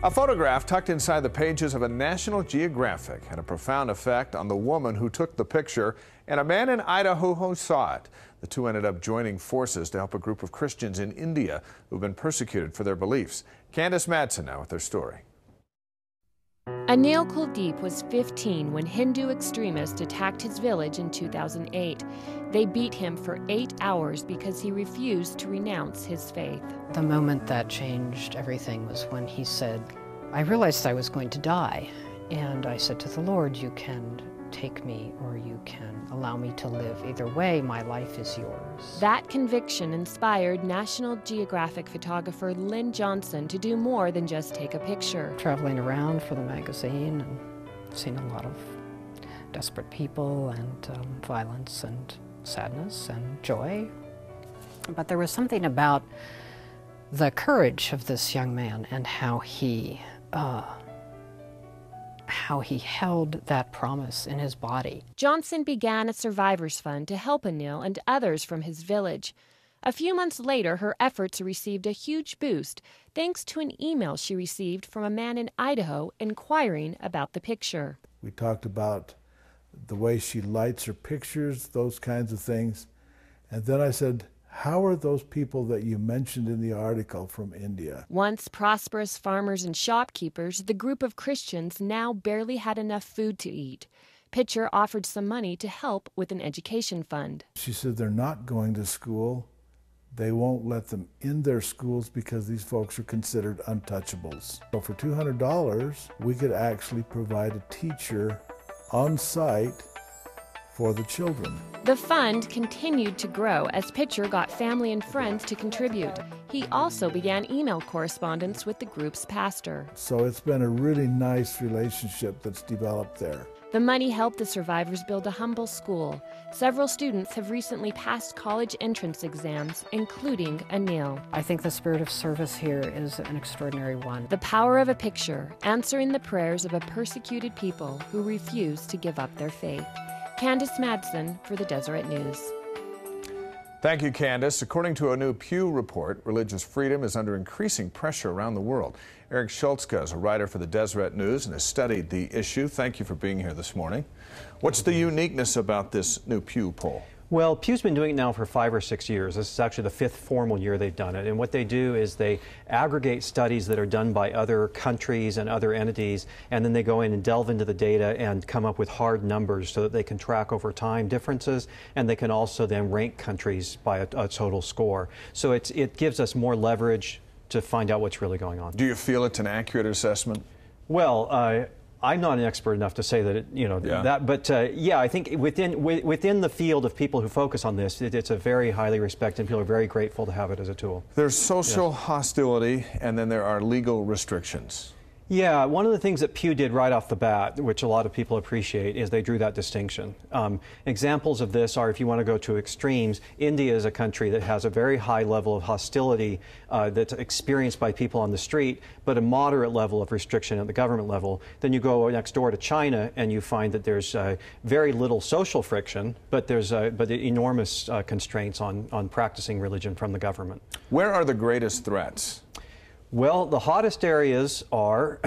A photograph tucked inside the pages of a National Geographic had a profound effect on the woman who took the picture and a man in Idaho who saw it. The two ended up joining forces to help a group of Christians in India who've been persecuted for their beliefs. Candace Madsen now with their story. Anil Kuldeep was 15 when Hindu extremists attacked his village in 2008. They beat him for 8 hours because he refused to renounce his faith. The moment that changed everything was when he said, I realized I was going to die. And I said to the Lord, you can take me or you can allow me to live. Either way, my life is yours. That conviction inspired National Geographic photographer Lynn Johnson to do more than just take a picture. Traveling around for the magazine and seeing a lot of desperate people and violence and sadness and joy. But there was something about the courage of this young man and how he held that promise in his body. Johnson began a survivors fund to help Anil and others from his village. A few months later, her efforts received a huge boost thanks to an email she received from a man in Idaho inquiring about the picture. We talked about the way she lights her pictures, those kinds of things. And then I said, how are those people that you mentioned in the article from India? Once prosperous farmers and shopkeepers, the group of Christians now barely had enough food to eat. Pitcher offered some money to help with an education fund. She said they're not going to school. They won't let them in their schools because these folks are considered untouchables. So for $200, we could actually provide a teacher on site for the children. The fund continued to grow as Pitcher got family and friends to contribute. He also began email correspondence with the group's pastor. So it's been a really nice relationship that's developed there. The money helped the survivors build a humble school. Several students have recently passed college entrance exams, including Anil. I think the spirit of service here is an extraordinary one. The power of a picture, answering the prayers of a persecuted people who refuse to give up their faith. Candace Madsen for the Deseret News. Thank you, Candace. According to a new Pew report, religious freedom is under increasing pressure around the world. Eric Schultzka is a writer for the Deseret News and has studied the issue. Thank you for being here this morning. What's the uniqueness about this new Pew poll? Well, Pew's been doing it now for 5 or 6 years. This is actually the 5th formal year they've done it. And what they do is they aggregate studies that are done by other countries and other entities, and then they go in and delve into the data and come up with hard numbers so that they can track over time differences, and they can also then rank countries by a total score. So it gives us more leverage to find out what's really going on. Do you feel it's an accurate assessment? Well, I'm not an expert enough to say that yeah, I think within the field of people who focus on this, it's a very highly respected, and people are very grateful to have it as a tool. There's social hostility, and then there are legal restrictions. Yeah, one of the things that Pew did right off the bat, which a lot of people appreciate, is they drew that distinction. Examples of this are, if you want to go to extremes, India is a country that has a very high level of hostility that's experienced by people on the street, but a moderate level of restriction at the government level. Then you go next door to China, and you find that there's very little social friction, but there's enormous constraints on practicing religion from the government. Where are the greatest threats? Well, the hottest areas are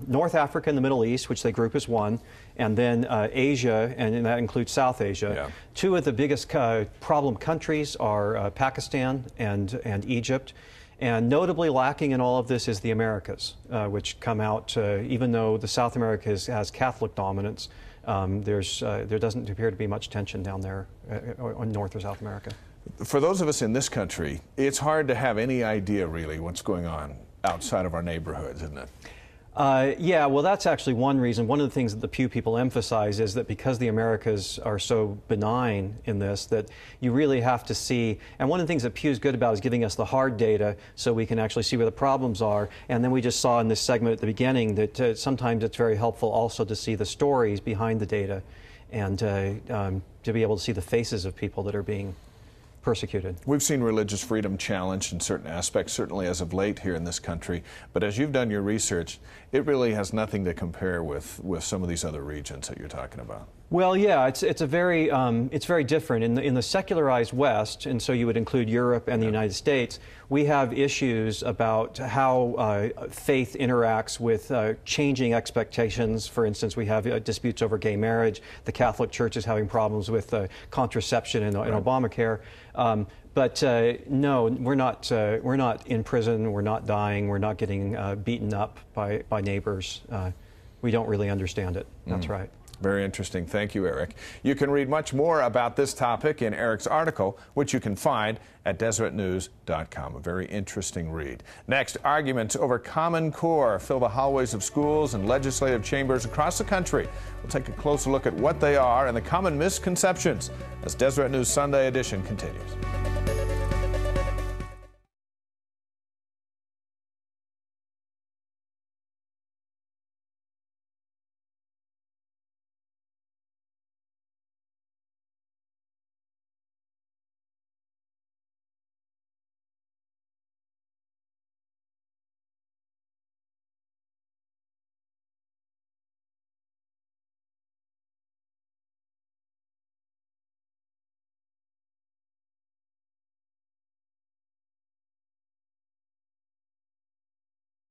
North Africa and the Middle East, which they group as one, and then Asia, and that includes South Asia. Yeah. Two of the biggest problem countries are Pakistan and Egypt. And notably lacking in all of this is the Americas, which come out, even though the South America has Catholic dominance, there doesn't appear to be much tension down there in North or South America. For those of us in this country, it's hard to have any idea really what's going on outside of our neighborhoods, isn't it? Yeah, well, that's actually one reason. One of the things that the Pew people emphasize is that because the Americas are so benign in this, that you really have to see, and one of the things that Pew's good about is giving us the hard data so we can actually see where the problems are. And then we just saw in this segment at the beginning that sometimes it's very helpful also to see the stories behind the data and to be able to see the faces of people that are being persecuted. We've seen religious freedom challenged in certain aspects, certainly as of late here in this country. But as you've done your research, it really has nothing to compare with some of these other regions that you're talking about. Well, yeah, it's very different in the secularized West, and so you would include Europe and the United States. We have issues about how faith interacts with changing expectations. For instance, we have disputes over gay marriage. The Catholic Church is having problems with contraception and Obamacare. But no, we're not in prison. We're not dying. We're not getting beaten up by neighbors. We don't really understand it. That's right. Very interesting. Thank you, Eric. You can read much more about this topic in Eric's article, which you can find at DeseretNews.com. A very interesting read. Next, arguments over Common Core fill the hallways of schools and legislative chambers across the country. We'll take a closer look at what they are and the common misconceptions as Deseret News Sunday Edition continues.